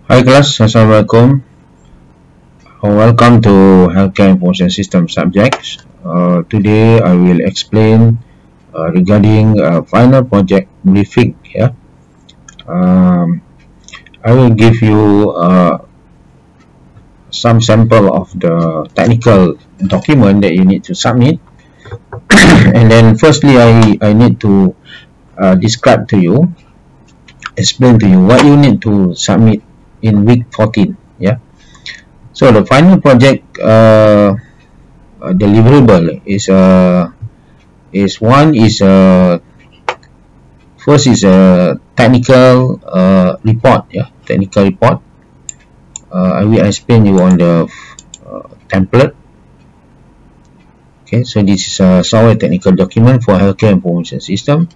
Hi class, Assalamualaikum. Welcome to Healthcare Information System subjects. Today I will explain regarding final project briefing. I will give you some sample of the technical document that you need to submit, and then firstly I need to describe to you, explain to you what you need to submit in week 14. So the final project deliverable is first is a technical report. Technical report. I will explain you on the template. Okay, so this is a software technical document for healthcare information system,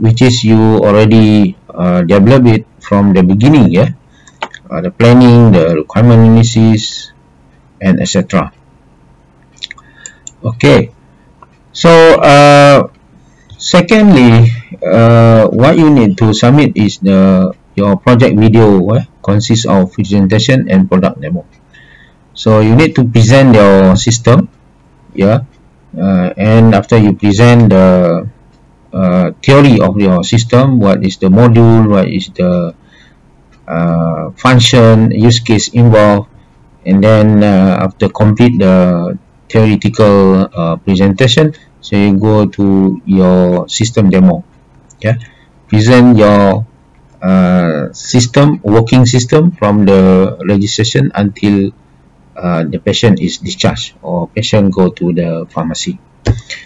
which is you already develop it from the beginning. The planning, the requirement analysis, and etc. Okay, so secondly, what you need to submit is your project video. Consists of presentation and product demo. So you need to present your system, and after you present the theory of your system, what is the module, what is the function, use case involved, and then after complete the theoretical presentation, so you go to your system demo. Present your system, working system, from the registration until the patient is discharged or patient go to the pharmacy.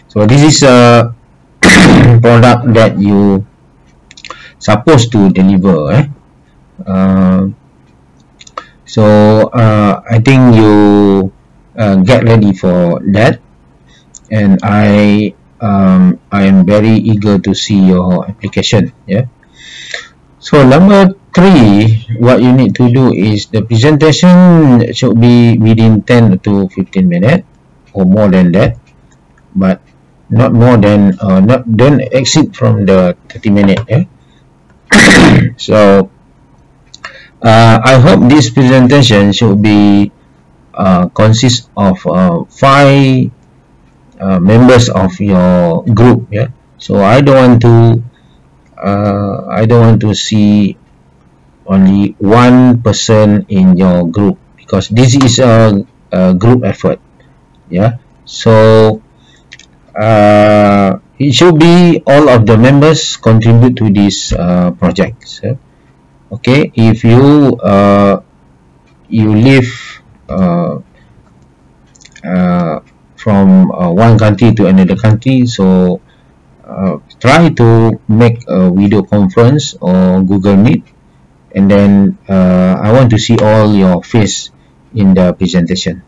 So this is a product that you supposed to deliver. I think you get ready for that, and I am very eager to see your application. So number 3, what you need to do is the presentation should be within 10 to 15 minutes or more than that, but not more than don't exceed from the 30 minutes. So I hope this presentation should be consist of 5 members of your group. So I don't want to see only one person in your group, because this is a group effort. So it should be all of the members contribute to this project. Okay, if you live from one country to another country, so try to make a video conference or Google Meet, and then I want to see all your face in the presentation.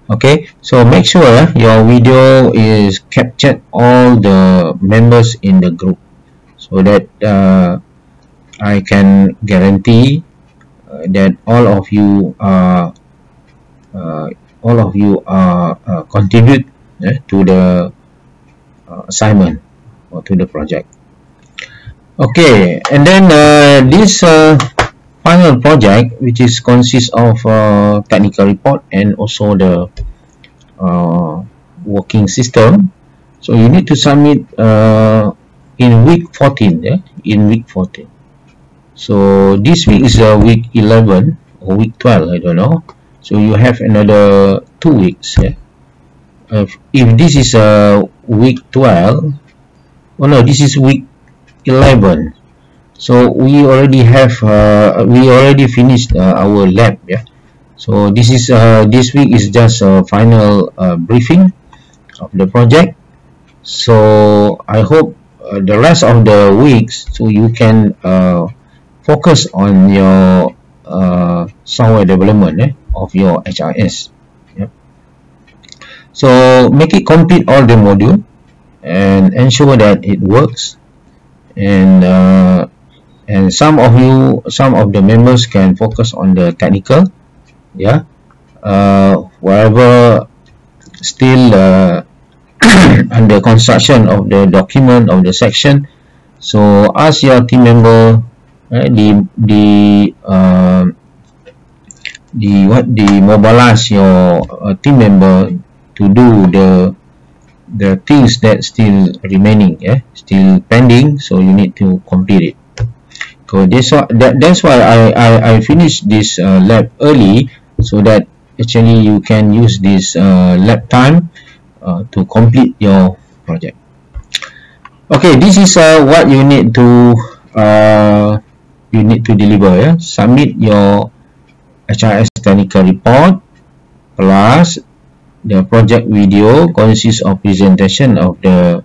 Okay, so make sure your video is captured all the members in the group, so that I can guarantee that all of you contribute to the assignment or to the project. Okay, and then this final project, which is consists of technical report and also the working system, so you need to submit in week 14. In week 14. So this week is week 11 or week 12, I don't know. So you have another 2 weeks. If this is week 12, this is week 11. So we already have we already finished our lab. So this is this week is just a final briefing of the project. So I hope the rest of the weeks, so you can focus on your software development of your HRS. So make it complete all the module and ensure that it works, and some of the members can focus on the technical. Wherever still under construction of the document of the section, so ask your team member mobilize your team member to do the things that still remaining, still pending, so you need to complete it. So that's why I finished this lab early, so that actually you can use this lab time to complete your project. Okay, this is what you need to deliver. Submit your HRS technical report, plus the project video consists of presentation of the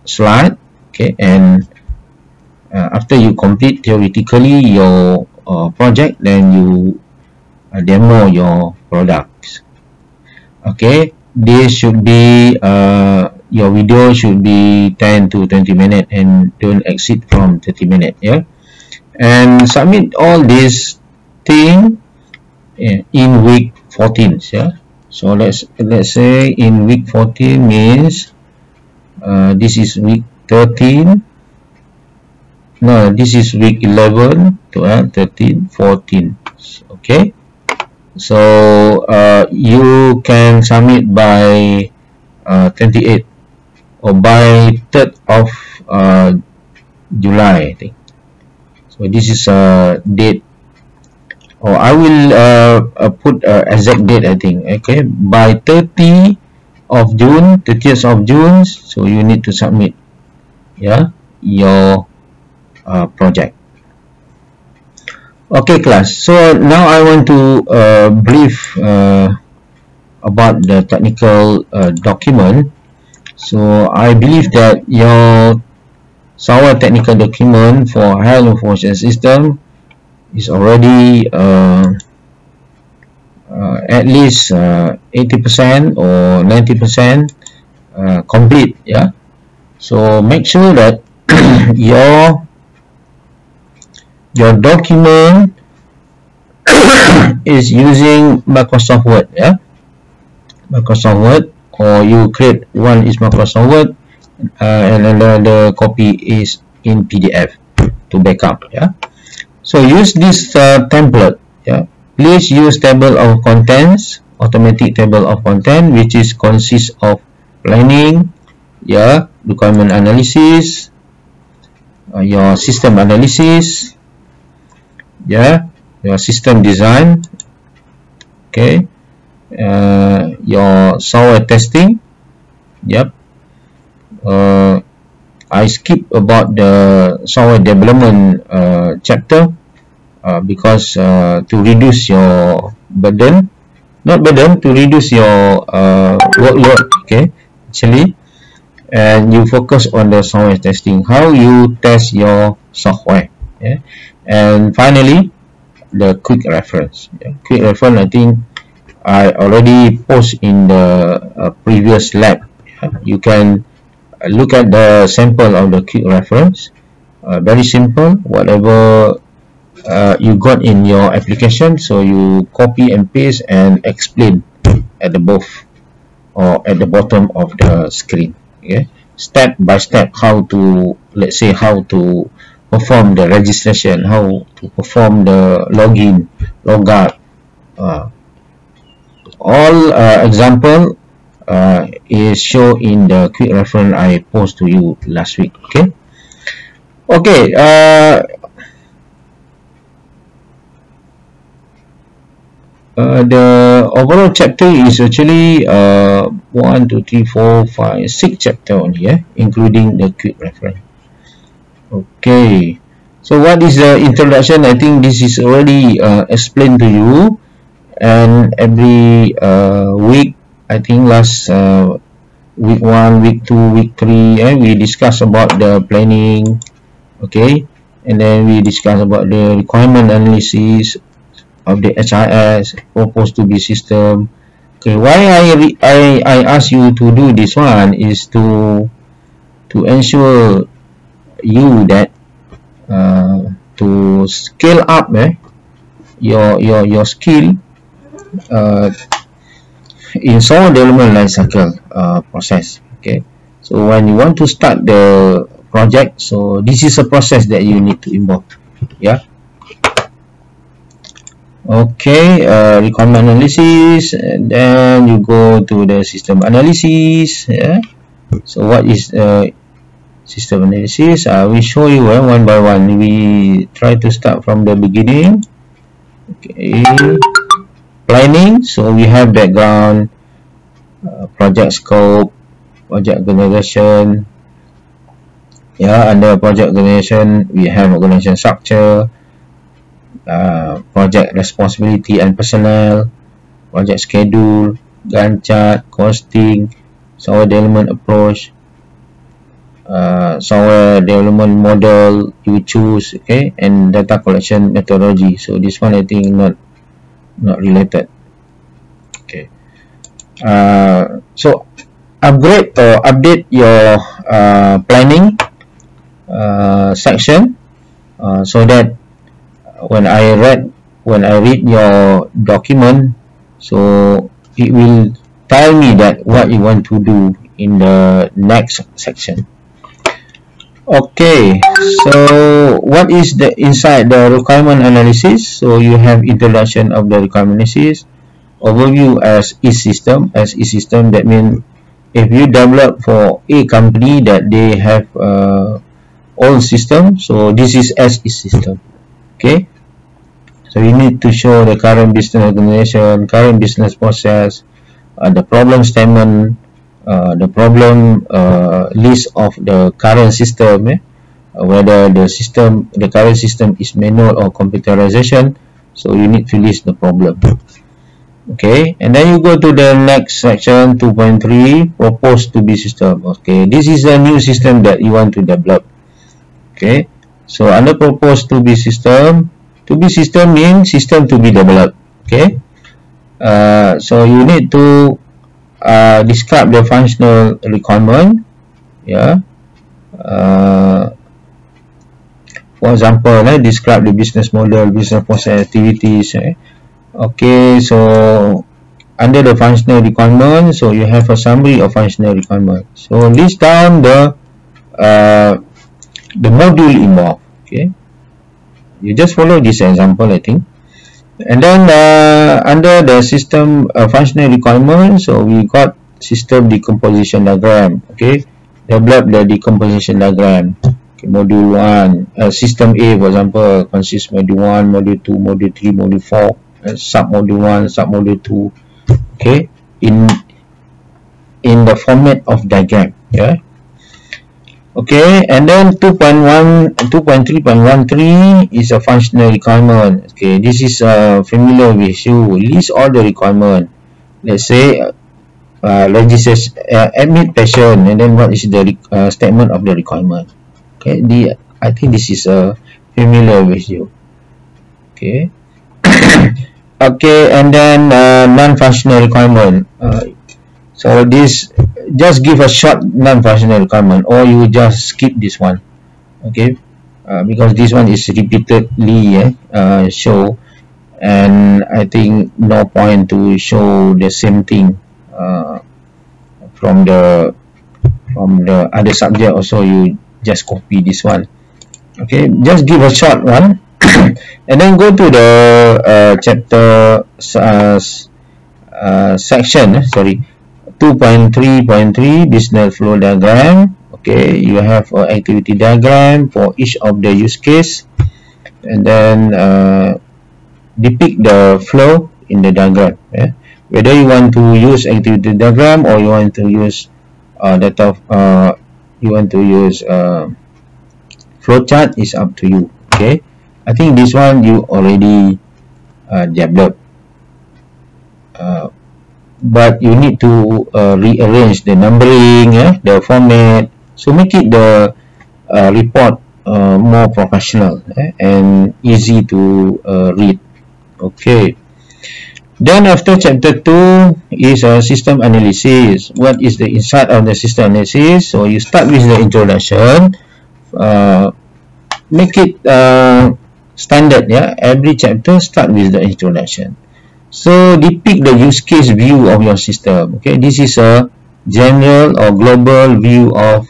slide. Okay, and after you complete theoretically your project, then you demo your products. Okay, this should be your video should be 10 to 20 minutes and don't exceed from 30 minutes. And submit all this thing in week 14. So let's say in week 14 means this is week 13. No, this is week 11, 12, 13, 14. Okay, so you can submit by 28 or by 3rd of July, I think. So this is a date, or I will put exact date, I think. Okay, by 30th of June, so you need to submit your project. Okay, class, so now I want to brief about the technical document. So I believe that your software technical document for health information system is already at least 80% or 90% complete. So make sure that your document is using Microsoft Word. Microsoft Word, or you create one is Microsoft Word and another copy is in PDF to backup. So use this template. Please use table of contents, automatic table of content, which is consists of planning, requirement analysis, your system analysis, your system design, okay, your software testing. I skip about the software development chapter because to reduce your burden, to reduce your workload, okay, actually, and you focus on the software testing, how you test your software. And finally, the quick reference. Quick reference, I think I already post in the previous lab. You can look at the sample of the quick reference. Very simple. Whatever you got in your application, so you copy and paste and explain at the both or at the bottom of the screen. Step by step, how to, let's say, how to perform the registration, how to perform the login, logout. All example is shown in the quick reference I post to you last week. Okay, the overall chapter is actually 1, 2, 3, 4, 5, 6 chapter only, including the quick reference. Okay, so what is the introduction? I think this is already explained to you, and every week, I think last week 1, week 2, week 3, we discuss about the planning, okay, and then we discuss about the requirement analysis of the HRS proposed to be system. Okay, why I ask you to do this one is to ensure you that to scale up your skill in software development life cycle process. Okay, so when you want to start the project. So this is a process that you need to involve. Yeah. Okay, requirement analysis, and then you go to the system analysis. Yeah. So what is system analysis? I will show you one by one. We try to start from the beginning. Okay, planning. So we have background, project scope, project organization. Yeah, under project organization we have organization structure, project responsibility and personnel, project schedule, Gantt chart, costing, software development approach, software development model you choose, okay, and data collection methodology. So this one I think not related. Okay. So upgrade or update your planning section, so that when I read your document, so it will tell me that what you want to do in the next section. Okay, so what is the inside the requirement analysis? So you have introduction of the requirement analysis, overview as is system. As is system, that means if you develop for a company that they have own system, so this is as is system. Okay, so you need to show the current business organization, current business process, the problem statement, the problem list of the current system, whether the current system is manual or computerization. So you need to list the problem. Okay, and then you go to the next section, 2.3, propose to be system. Okay, this is a new system that you want to develop. Okay, so under propose to be system means system to be developed. Okay, so you need to describe the functional requirement. Yeah, for example, describe the business model, business process, activities. Okay, so under the functional requirement, so you have a summary of functional requirement. So list down the module involved. Okay, you just follow this example, I think. And then under the system functional requirement, so we got system decomposition diagram. Okay, develop the decomposition diagram. Okay, module 1, system A, for example, consists module 1, module 2, module 3, module 4, sub module 1, sub module 2. Okay, in the format of diagram. Yeah. Okay, and then 2.3.13 is a functional requirement. Okay, this is familiar with you. List all the requirement. Let's say legislation, admit patient, and then what is the statement of the requirement. Okay, I think this is familiar with you. Okay. Okay, and then non-functional requirement. So this, just give a short non-functional requirement, or you just skip this one. Okay, because this one is repeatedly show, and I think no point to show the same thing from the other subject. Also, you just copy this one. Okay, just give a short one. And then go to the chapter section, 2.3.3 business flow diagram. Okay, you have an activity diagram for each of the use case, and then depict the flow in the diagram. Yeah? Whether you want to use activity diagram or you want to use flow chart is up to you. Okay, I think this one you already developed, but you need to rearrange the numbering, the format, so make it the report more professional and easy to read. Okay, then after chapter 2 is system analysis. What is the insight of the system analysis? So you start with the introduction, make it standard. Every chapter start with the introduction. So depict the use case view of your system. Okay, this is a general or global view of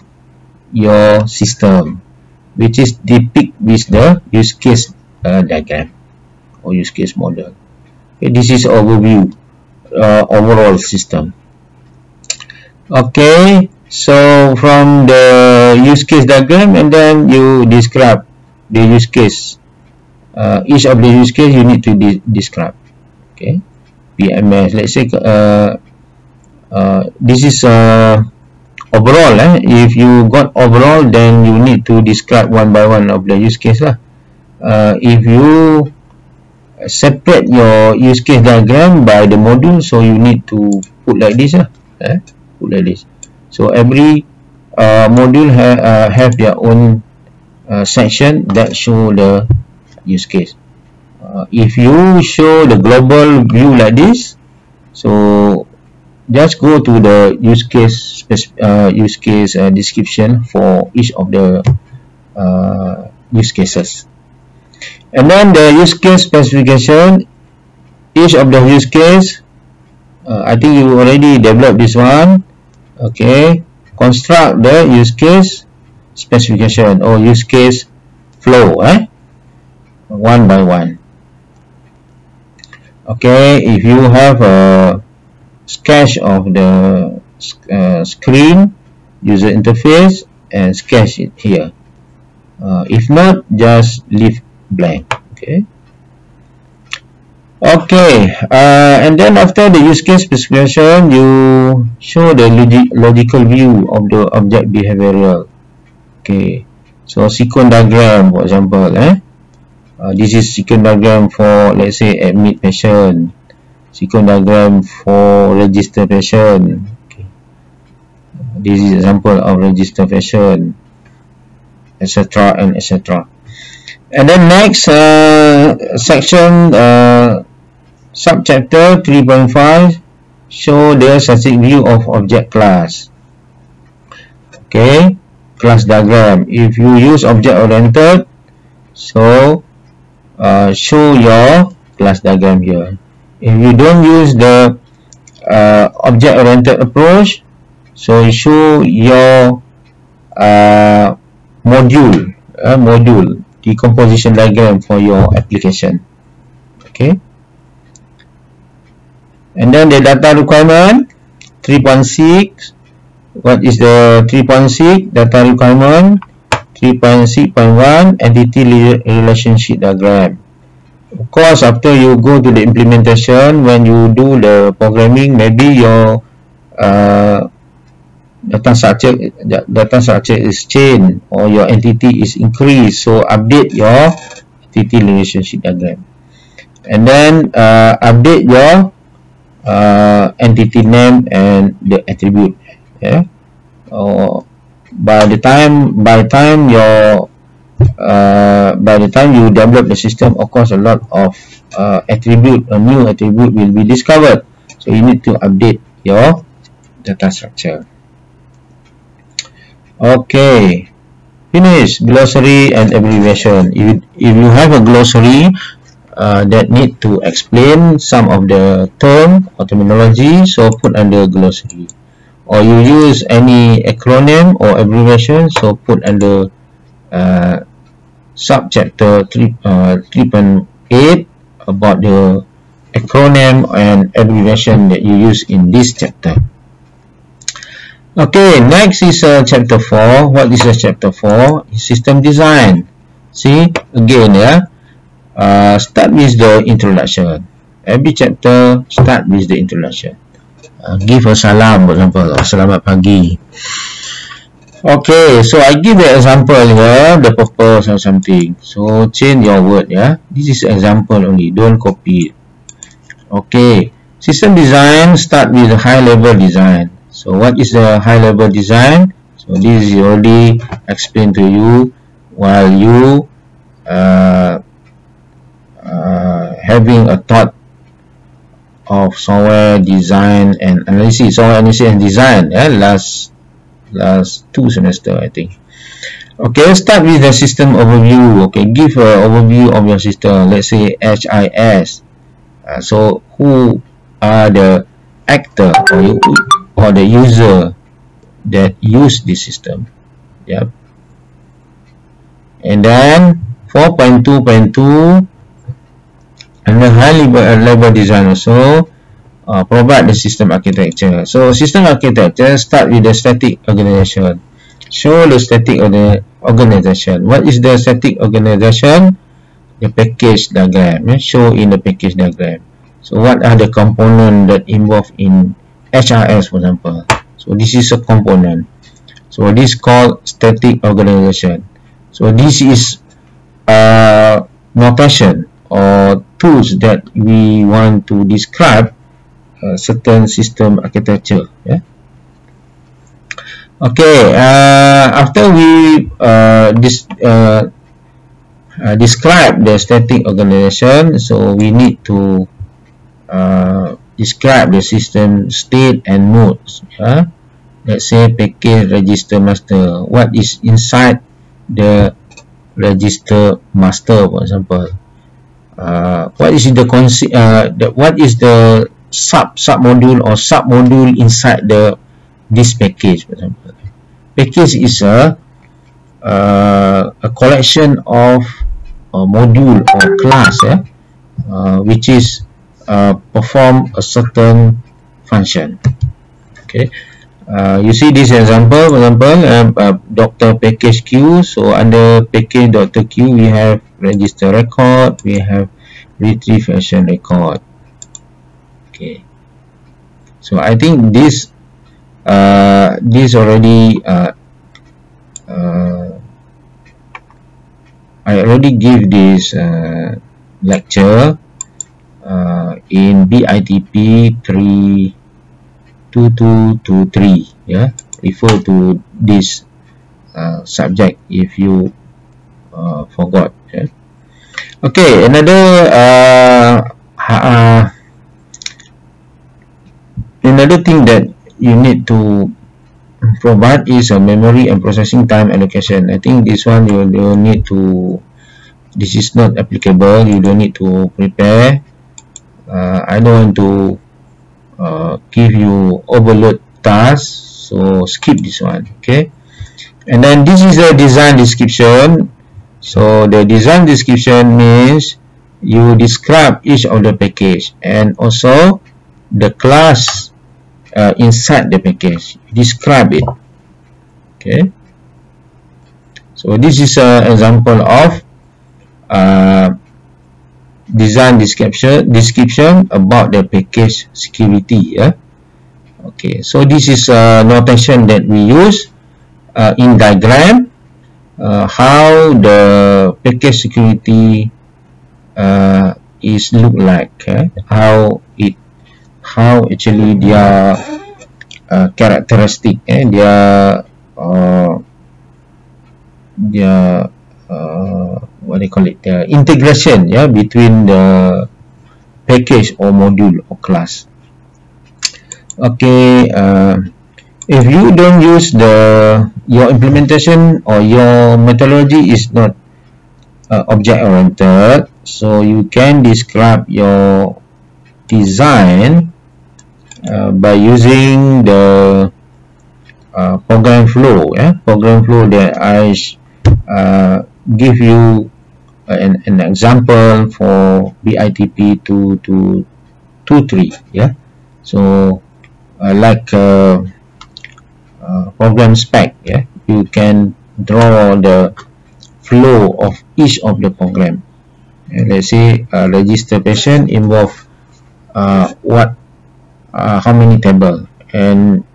your system, which is depicted with the use case diagram or use case model. Okay, this is overview overall system. Okay, so from the use case diagram, and then you describe the use case. Each of the use case you need to describe. Okay, PMS. Let's say this is overall. If you got overall, then you need to describe one by one of the use case lah. If you separate your use case diagram by the module, so you need to put like this lah. Put like this. So every module have their own section that show the use case. If you show the global view like this, so just go to the use case description for each of the use cases, and then the use case specification. Each of the use case, I think you already developed this one. Okay, construct the use case specification or use case flow, one by one. Okay, if you have a sketch of the screen, user interface, and sketch it here. If not, just leave blank. Okay. Okay, and then after the use case specification, you show the logical view of the object behavioral. Okay, so sequence diagram, for example, this is sequence diagram for, let's say, admit patient, sequence diagram for register patient. Okay. This is example of register patient, etc. and etc. And then next section, subchapter 3.5, show the static view of object class. Okay, class diagram. If you use object oriented, so show your class diagram here. If you don't use the object oriented approach, so show your module decomposition diagram for your application. Okay, and then the data requirement 3.6. What is the 3.6 data requirement? 3.6.1 entity relationship diagram. Of course, after you go to the implementation, when you do the programming, maybe your data structure is changed or your entity is increased, so update your entity relationship diagram, and then update your entity name and the attribute. By the time you develop the system, of course, a lot of new attribute will be discovered, so you need to update your data structure. Okay, finish glossary and abbreviation. If you have a glossary that need to explain some of the term or terminology, so put under glossary. Or you use any acronym or abbreviation, so put under subchapter 3.8 about the acronym and abbreviation that you use in this chapter. Okay, next is chapter 4. What is chapter 4? System design. See, again, start with the introduction. Every chapter start with the introduction. Give a salam, for example, selamat pagi. Okay, so I give the example here, the purpose or something. So change your word, This is example only, don't copy it. Okay, system design start with the high level design. So what is the high level design? So this is already explained to you while you having a thought of software design and analysis, software analysis and design, last 2 semester, I think. Okay, start with the system overview. Okay, give an overview of your system. Let's say HIS. So who are the actor or the user that use this system? Yep. And then 4.2.2 under high level design also provide the system architecture. So system architecture start with the static organization. Show the static organization. What is the static organization? The package diagram. Show in the package diagram. So what are the components that involved in HRS, for example? So this is a component. So this is called static organization. So this is notation or tools that we want to describe certain system architecture. Yeah. Okay. After we describe the static organization, so we need to describe the system state and modes. Yeah. Let's say package register master. What is inside the register master, for example? What is the sub module or sub module inside this package, for example? Package is a collection of a module or class, which is perform a certain function. Okay. You see this example, for example, Doctor package Q. So under package Doctor Q, we have register record, we have retrieve version record. Okay. So I think this already I already give this lecture in BITP 32223. Yeah, refer to this subject if you forgot. Yeah. Okay, another thing that you need to provide is a memory and processing time allocation. I think this one you don't need to. This is not applicable. You don't need to prepare. I don't want to give you overload tasks, so skip this one. Okay, and then this is a design description. So the design description means you describe each of the package and also the class inside the package. Describe it. Okay, so this is an example of design description about the package security. Yeah. Okay, so this is a notation that we use in diagram, how the package security is look like, how actually their characteristic, their what they call it, the integration, yeah, between the package or module or class. Okay, if you don't use your implementation or your methodology is not object oriented, so you can describe your design by using the program flow. Program flow that I give you an example for BITP 2223. Yeah, so like program spec, yeah, you can draw the flow of each of the program. And let's say register patient involve how many table, and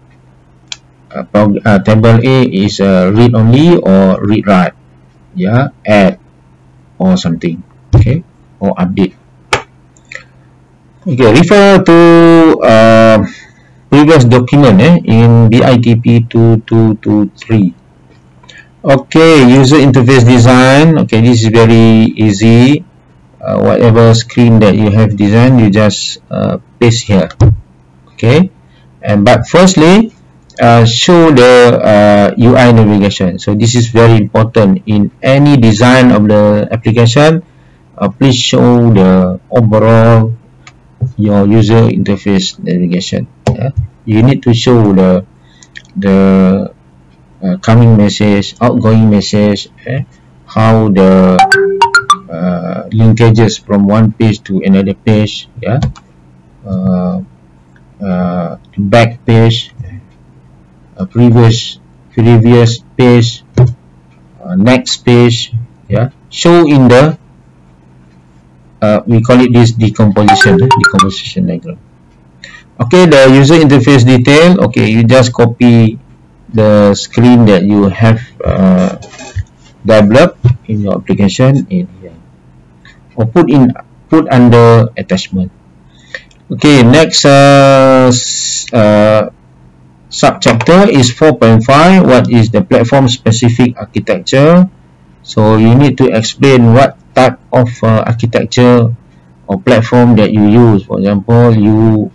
table A is read only or read write, yeah, add or something, okay, or update. Okay, refer to previous document in BITP 2223. Okay, user interface design. Okay, this is very easy. Whatever screen that you have designed, you just paste here. Okay, but firstly, show the UI navigation. So this is very important in any design of the application. Please show the overall your user interface navigation. You need to show the coming message, outgoing message, how the linkages from one page to another page, back page, previous page, next page, show in the we call it this decomposition diagram. Okay, the user interface detail. Okay, you just copy the screen that you have developed in your application in here, or put under attachment. Okay, next subchapter is 4.5. What is the platform specific architecture? So you need to explain what type of architecture or platform that you use. For example, you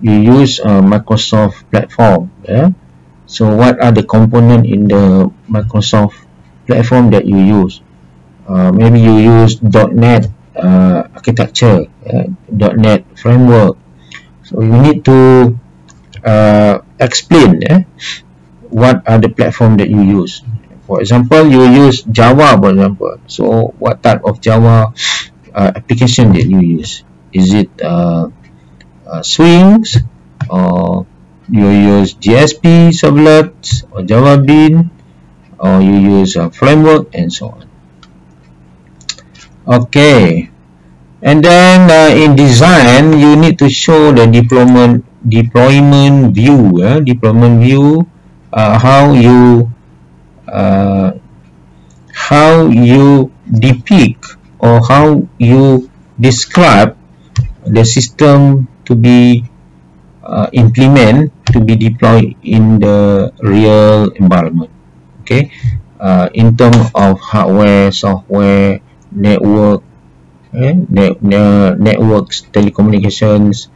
use Microsoft platform. So what are the components in the Microsoft platform that you use? Maybe you use .NET architecture, .NET framework. So you need to explain what are the platform that you use. For example, you use Java, for example. So what type of Java application that you use? Is it Swings, or you use JSP servlets, or Java Bean, or you use a framework, and so on. Okay, and then in design, you need to show the deployment view. How you depict or how you describe the system to be implemented, to be deployed in the real environment. Okay, in terms of hardware, software, network, networks, telecommunications,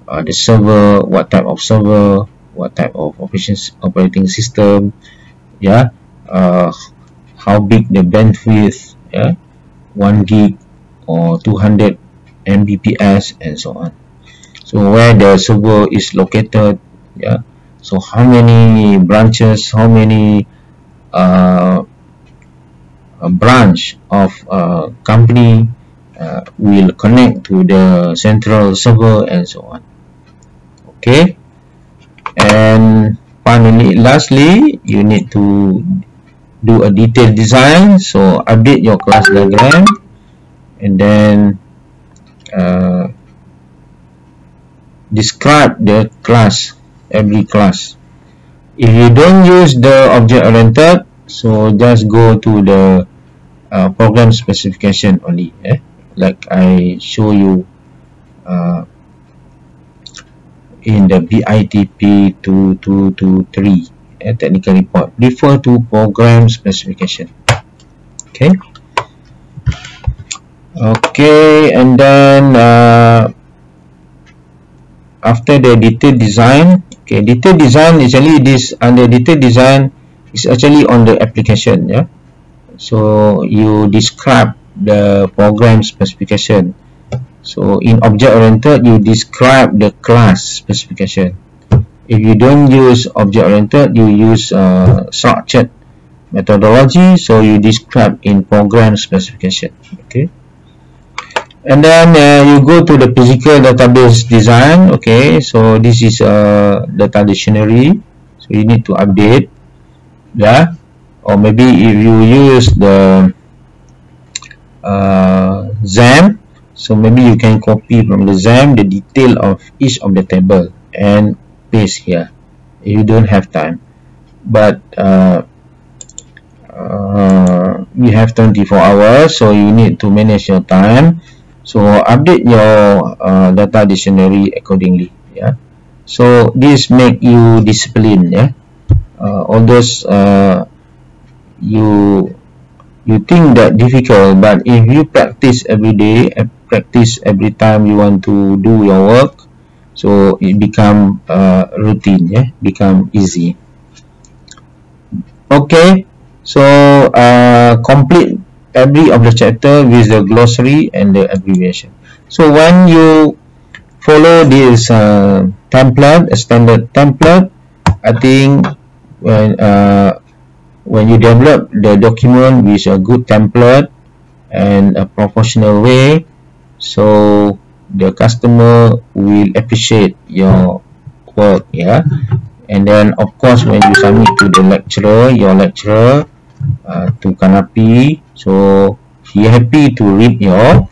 the server, what type of server, what type of operating system, how big the bandwidth, 1 gig or 200 Mbps, and so on. So where the server is located, so how many branches, how many branch of company will connect to the central server, and so on. Okay, and finally, lastly, you need to do a detailed design. So update your class diagram, and then describe the class, every class. If you don't use the object oriented, so just go to the program specification only, like I show you in the BIP 2223 technical report. Refer to program specification. Okay, and then after the detailed design, detailed design actually this under detailed design is actually on the application. So you describe the program specification. So in object oriented, you describe the class specification. If you don't use object oriented, you use structured methodology, so you describe in program specification. Okay, and then you go to the physical database design. Okay, so this is a data dictionary, so you need to update, or maybe if you use the XAMPP, so maybe you can copy from the XAMPP the detail of each of the table and paste here if you don't have time. But you have 24 hours, so you need to manage your time. So update your data dictionary accordingly. So this make you disciplined. Although you think that difficult, but if you practice every day, practice every time you want to do your work, so it become routine, become easy. Okay, so complete every of the chapter with the glossary and the abbreviation. So when you follow this template, a standard template, I think when when you develop the document with a good template and a professional way, so the customer will appreciate your work, yeah. And then of course when you submit to the lecturer, your lecturer, to Kanapi, so he happy to read your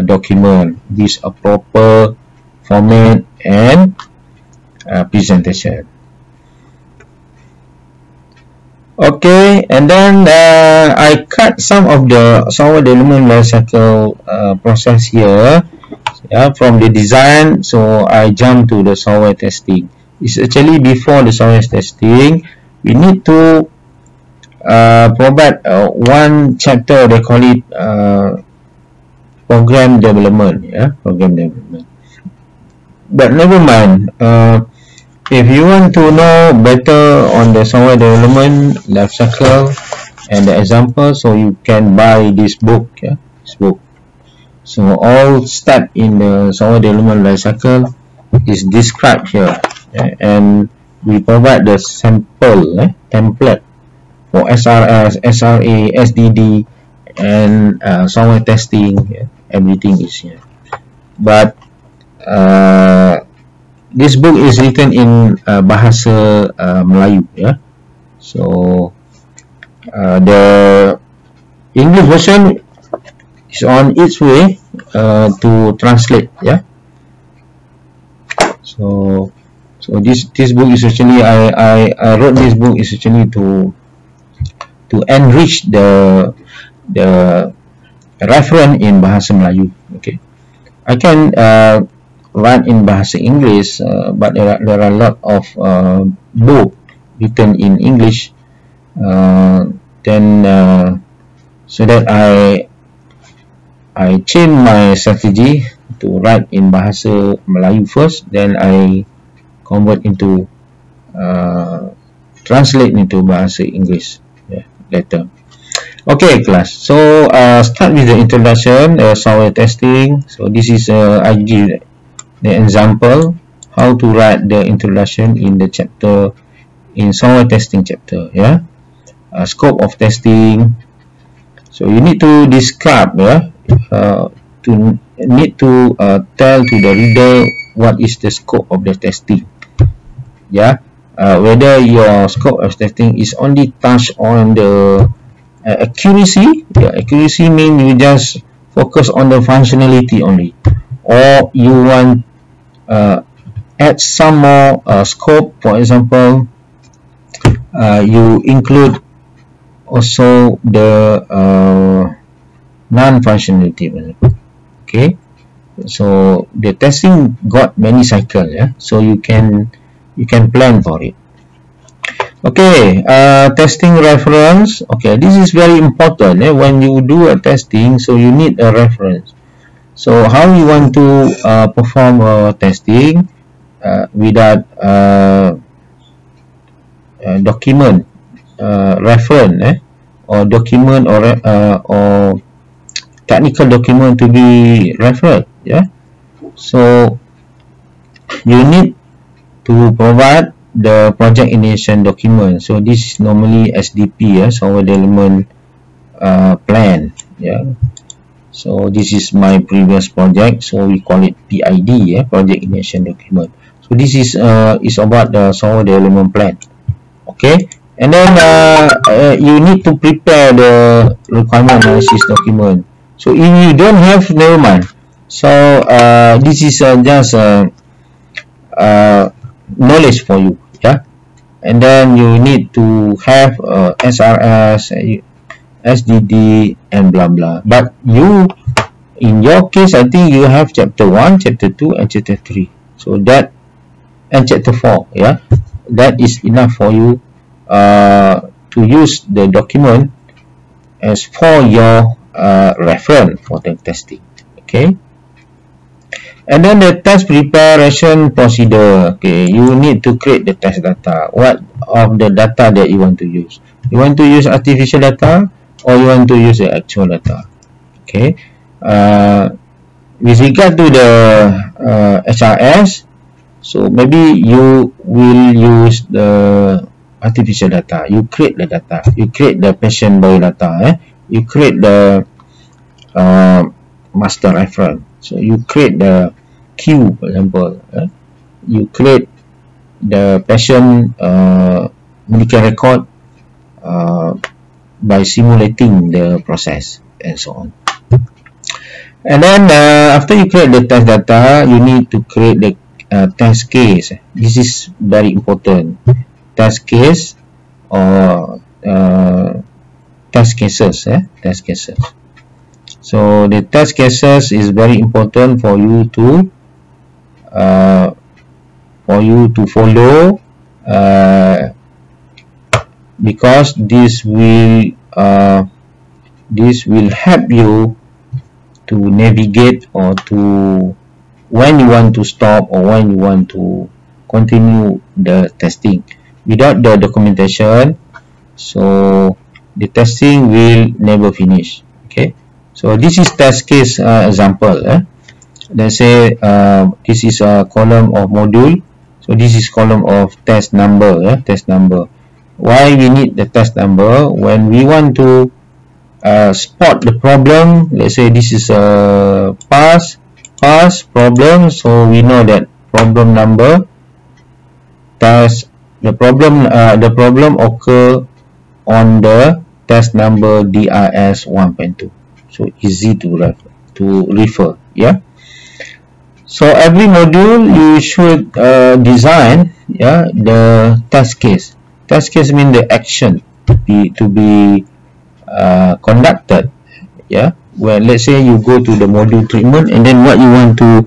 document with a proper format and presentation. Okay, and then I cut some of the software development lifecycle process here, yeah, from the design. So I jump to the software testing. It's actually before the software testing, we need to provide one chapter. They call it program development, yeah, program development. But never mind. If you want to know better on the software development lifecycle and the example, so you can buy this book, yeah, this book. So all step in the software development lifecycle is described here, yeah? And we provide the sample template for SRS, SRA, SDD, and software testing. Yeah? Everything is here. But this book is written in bahasa Melayu, yeah. So the English version is on its way to translate, yeah. So this book is actually I wrote this book is actually to enrich the reference in bahasa Melayu. Okay, I can write in bahasa English, but there are a lot of book written in English. Then so that I change my strategy to write in bahasa Melayu first, then I convert into translate into bahasa English, yeah, later. Okay, class. So start with the introduction, software testing. So this is I give the example how to write the introduction in the chapter in software testing chapter, yeah. Scope of testing. So you need to describe, yeah, need to tell to the reader what is the scope of the testing, yeah. Whether your scope of testing is only touch on the accuracy. Yeah, accuracy means you just focus on the functionality only, or you want add some more scope. For example, you include also the non-functionality. Okay, so the testing got many cycles, yeah, so you can plan for it. Okay, testing reference. Okay, this is very important, when you do a testing, so you need a reference. So how you want to perform a testing without document reference, or document or technical document to be referred, yeah. So you need to provide the project initiation document. So this is normally SDP, yeah, software development plan, yeah. So this is my previous project, so we call it PID, yeah, project initiation document. So this is about the software development plan. Okay, and then you need to prepare the requirement analysis document. So if you don't have, never mind. So this is just knowledge for you, yeah. And then you need to have SRS, SDD, and blah blah. But you, in your case, I think you have chapter 1, chapter 2, and chapter 3. So that, and chapter 4, yeah, that is enough for you to use the document as for your reference for the testing. Okay, and then the test preparation procedure. Okay, you need to create the test data. What of the data that you want to use? You want to use artificial data, or you want to use the actual data? Okay, with regard to the HRS, so maybe you will use the artificial data. You create the data. You create the patient bio data. You create the master reference. So you create the queue, for example. You create the patient medical record by simulating the process and so on. And then after you create the test data, you need to create the test case. This is very important. Test case or test cases. Test cases. So the test cases is very important for you to follow, because this will help you to navigate or to when you want to stop or when you want to continue the testing. Without the documentation, so the testing will never finish. Okay, so this is test case example. Let's say this is a column of module, so this is column of test number. Test number. Why we need the test number? When we want to spot the problem, let's say this is a pass problem, so we know that problem number test the problem occur on the test number DRS 1.2, so easy to refer. Yeah, so every module you should design the test case. Test case means the action to be conducted. Well, let's say you go to the module treatment, and then what you want to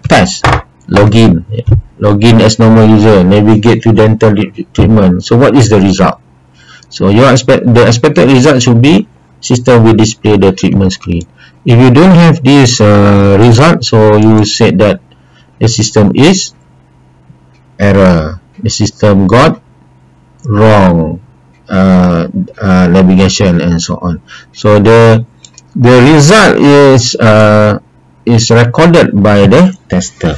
test, login as normal user, navigate to dental treatment. So what is the result? So the expected result should be system will display the treatment screen. If you don't have this result, so you said that the system is error, the system got wrong navigation and so on. So the result is recorded by the tester.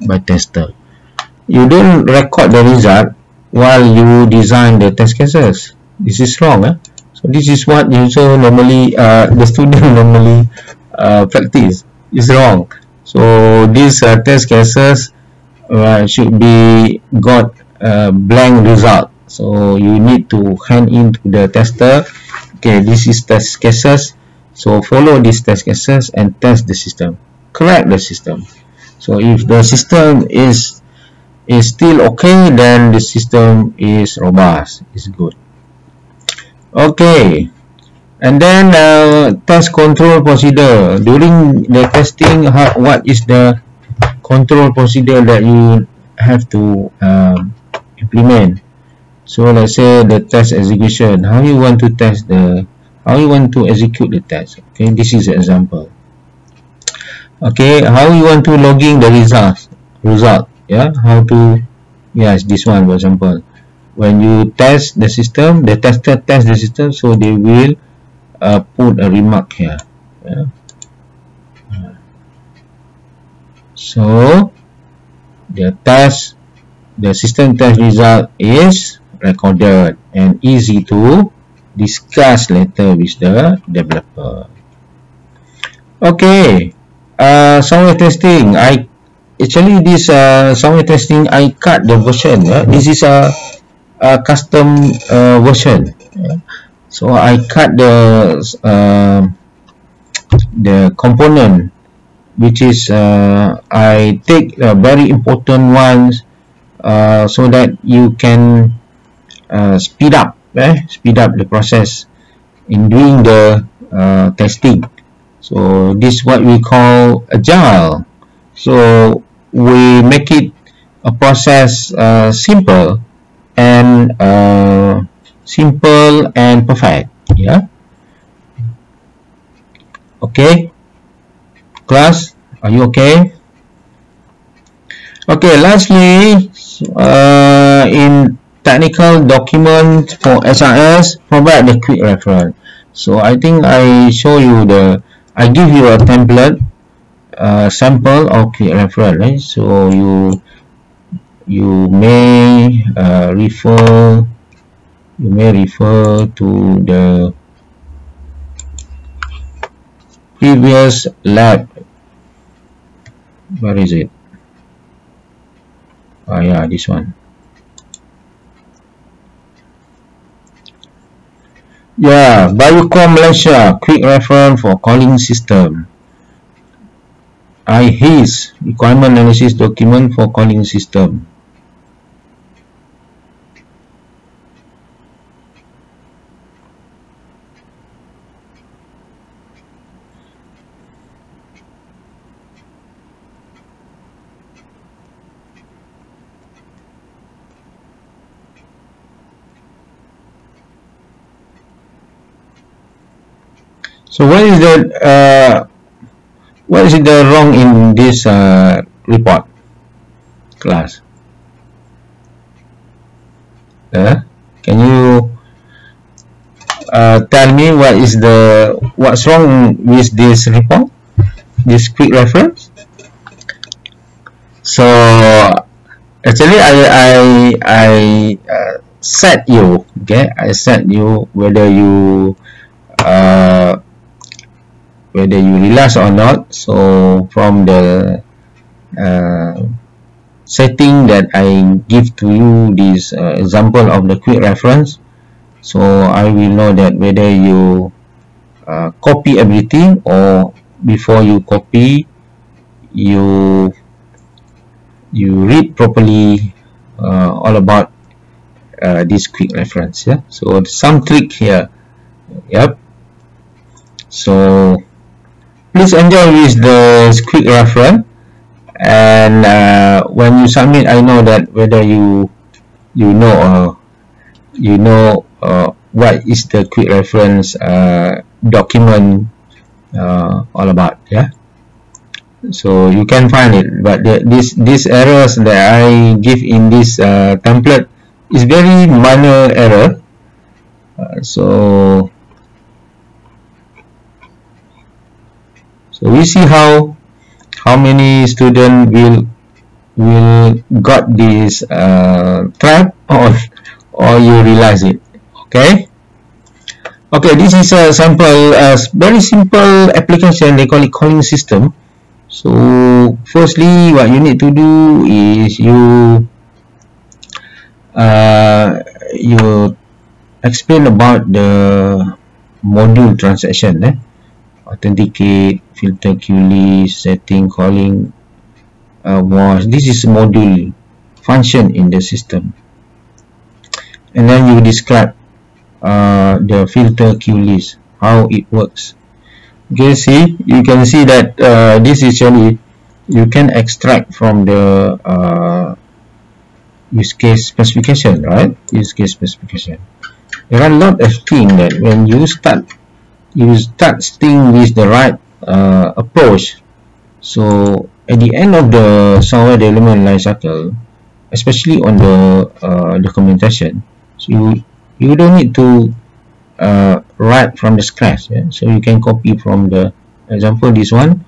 By tester. You don't record the result while you design the test cases. This is wrong. So this is what user normally the student normally practice. Is wrong. So these test cases should be got blank result. So you need to hand in to the tester. Okay, this is test cases. So follow these test cases and test the system. Correct the system. So if the system is still okay, then the system is robust, is good. Okay, and then test control procedure. During the testing, what is the control procedure that you have to implement? So let's say the test execution. How you want to execute the test? Okay, this is an example. Okay, how you want to logging the result? How to, yes, this one for example. When you test the system, the tester test the system, so they will put a remark here. So the system test result is recorded and easy to discuss later with the developer. Okay, software testing. This software testing, I cut the version. This is a custom version. So I cut the component, which is I take very important ones so that you can speed up the process in doing the testing. So this is what we call agile. So we make it a process simple and perfect. Okay, class, are you okay? Okay, lastly, in technical document for SRS, provide the quick reference. So I think I show you I give you a template sample of quick reference, right? So you may refer to the previous lab. Where is it? Yeah, this one. Yeah, Biocom Malaysia, quick reference for calling system. IHIS, requirement analysis document for calling system. So what is the wrong in this report class? Can you tell me what's wrong with this report, this quick reference? So actually I set you, okay, I set you whether you realize or not. So from the setting that I give to you this example of the quick reference, so I will know that whether you copy everything, or before you copy you read properly all about this quick reference. Yeah, so some trick here. Yep. So please enjoy with the quick reference, and when you submit, I know that whether you know what is the quick reference document all about. Yeah, so you can find it, but these errors that I give in this template is very minor error. So we see how many students will got this trap, or you realize it. Okay, this is a sample, very simple application. They call it calling system. So firstly, what you need to do is you explain about the module transaction. Authenticate, filter queue list, setting, calling, was this is module function in the system, and then you describe the filter queue list, how it works. Okay, you can see that this is actually you can extract from the use case specification, right? Use case specification. There are a lot of things that when you start starting with the right approach, so at the end of the software development life cycle, especially on the documentation, so you don't need to write from the scratch. Yeah? So you can copy from the example, this one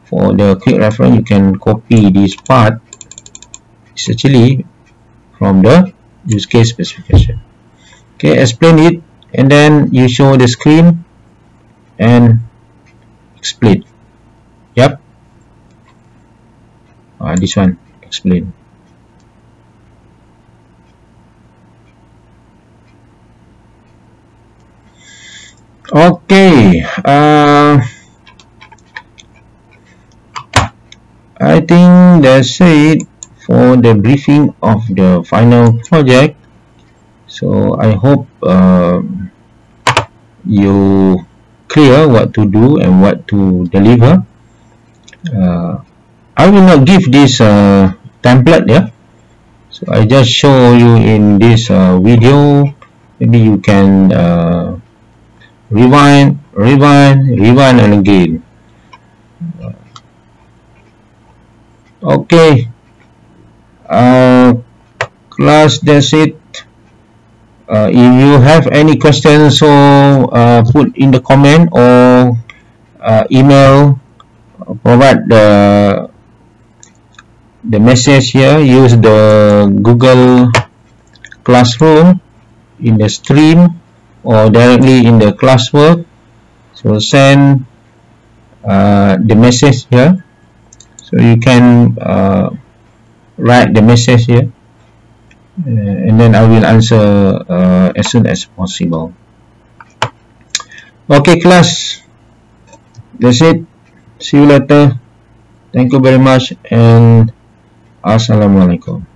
for the quick reference, you can copy this part. It's actually from the use case specification. Okay, explain it, and then you show the screen and explain. Yep. This one, explain. Okay, I think that's it for the briefing of the final project. So I hope you clear what to do and what to deliver. I will not give this template, yeah. So I just show you in this video. Maybe you can rewind and again. Okay, class, that's it. If you have any questions, so put in the comment or email, provide the message here, use the Google Classroom in the stream or directly in the classwork. So send the message here. So you can write the message here, and then I will answer as soon as possible. Okay, class, that's it. See you later. Thank you very much, and Assalamualaikum.